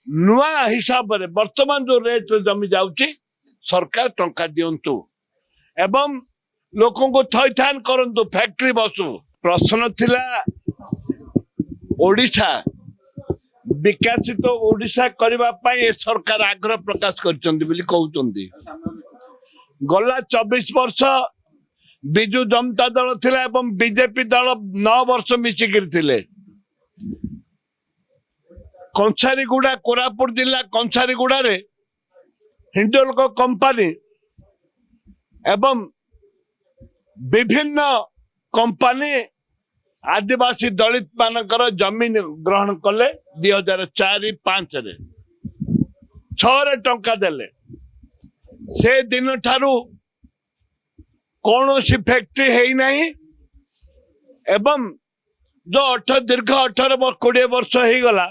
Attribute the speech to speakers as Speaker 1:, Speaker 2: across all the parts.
Speaker 1: नुआ हिसाब रे वर्तमान जो रेट जमी जाउची सरकार टंका दियंतु एवं लोकों को थैथान करंतु फैक्ट्री बसु प्रश्न थिला ओडिशा विकसित ओडिशा करबा पई ए सरकार आग्रह प्रकाश करचंदी बोली कहउचंदी गला 24 वर्ष बिजु जनता दल थिला एवं बीजेपी दल 9 वर्ष मिसिकिर थिले कंसारीगुड़ा कोरापुट जिला कंसारीगुड़ा रे हिंडोल्को कंपनी एवं विभिन्न कंपनी आदिवासी दलित मानकर जमीन ग्रहण कले 2004-5 रे 6 टंका देले से दिन ठारू कौन सी फैक्ट्री है नहीं एवं जो दीर्घ 18-20 वर्ष हो गला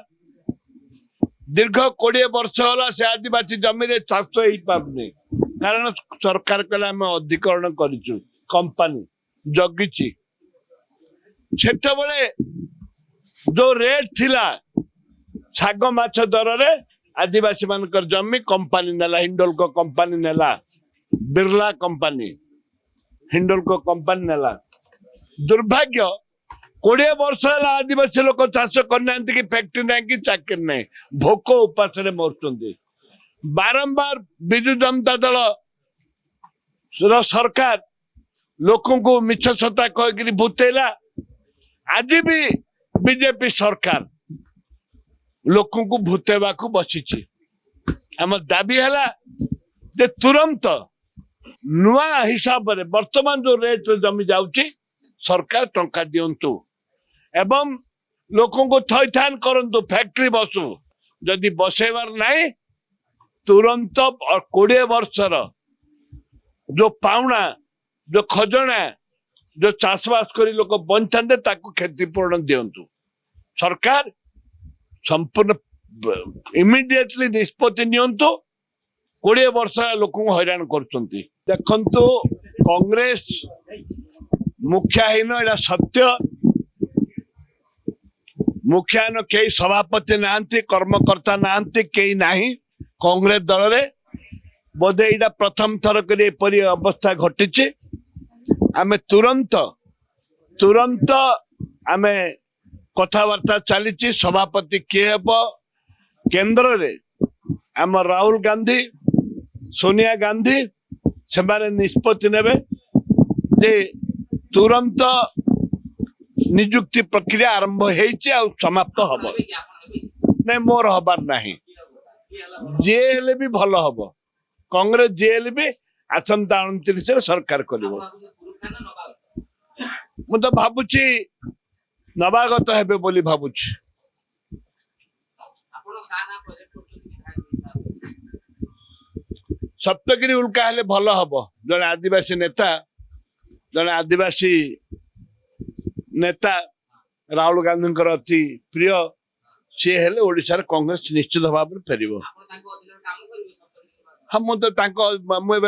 Speaker 1: दीर्घ 20 वर्ष होला से आदिवासी जमीन रे चाष हो पाबनी कारण सरकार कला हम अधिकरण करिछु कंपनी जगिछि सेते बेले जो रेट थिला साग माछ दर रे आदिवासी मानकर जमी कंपनी नेला हिंडोल्को कंपनी नेला बिरला कंपनी हिंडोल्को कंपनी नेला दुर्भाग्य 20 वर्ष आदिवासी लोक चाष करना कि फैक्ट्री ना कि चाकरी ना भोक उपास मरुंट बारंबार विजु जनता दल सरकार लोक मिछ सता कह भूतेला आज भी बीजेपी सरकार लोक भूतेवा बसी आम दाबी है जे तुरंत नुआ हिसाब रे वर्तमान जो रेट जमी जाउची सरकार टंका दियंतु एवं लोकों को थैथान करंतु फैक्ट्री बसु जदि बसेबार नहीं तुरंत 20 वर्षर जो पाउना जो खजना जो चाषबास करी लोक बंचाते ताकू क्षतिपूर्ण दियंतु सरकार संपूर्ण इमिडिएटली निष्पत्ति नियंतु 20 वर्ष लोक हैरान करचंती देखंतु कांग्रेस मुखियाहीन एटा सत्य मुखियान कई सभापति नांती कर्मकर्ता नांती कई नाही कांग्रेस दल रे बोधे एटा प्रथम थर करी परि अवस्था घटिछि आमे तुरंत आमे कथावार्ता चली सभापति किए हेब केंद्र रे आम राहुल गांधी सोनिया गांधी से निष्पत्ति नेबे जे तुरंत नियुक्ति प्रक्रिया आरंभ हो समाप्त हम नहीं मोर हबार नहीं जे भी भल हम कांग्रेस जे भी आसंता 29 सरकार कर तो भावुची नवागत हेबे बोली भावुची सप्तगिरी उल्का हेले भल हम जड़े आदिवासी नेता जड़े आदिवासी नेता राहुल गांधी अति प्रिय सी हेले ओडिशा कांग्रेस निश्चित भाव में फेर हाँ मुझे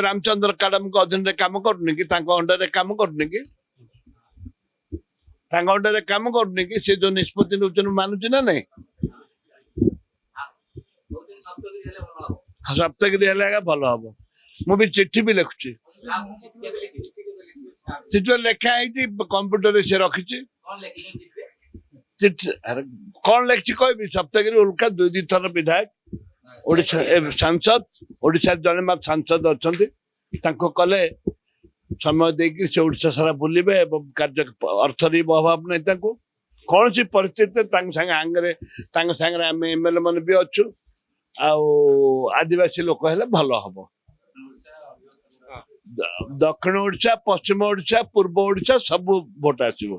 Speaker 1: रामचंद्र काडम अधीन काम करूनी कि अंडर काम करूनी कि अंडर काम करूनी कि से जो निष्पत्ति नौन मानुची ना नहीं सप्तगिरी हेले भल हम मुझे चिट्ठी भी लिखुची चिट्ठी लेखा है कंप्यूटर से रखी कौन लिखी कह सप्तगिरी उल्का 2 थर विधायक ओडिशा सांसद ओडिशा जने मत सांसद अच्छा कले समय देकी से ओडिशा सारा बुलवे कार्य अर्थर अभाव नहीं कौन सी परिस्थिति आंगे आम एमएलए मन भी अच्छु आदिवासी लोक हेले भल हम दक्षिण ओडिशा पश्चिम ओडिशा पूर्व ओडिशा सब भोट आसो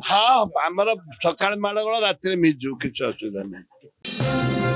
Speaker 1: हाँ आमर सकाल माड़ राति मिजु किसी असुविधा नहीं।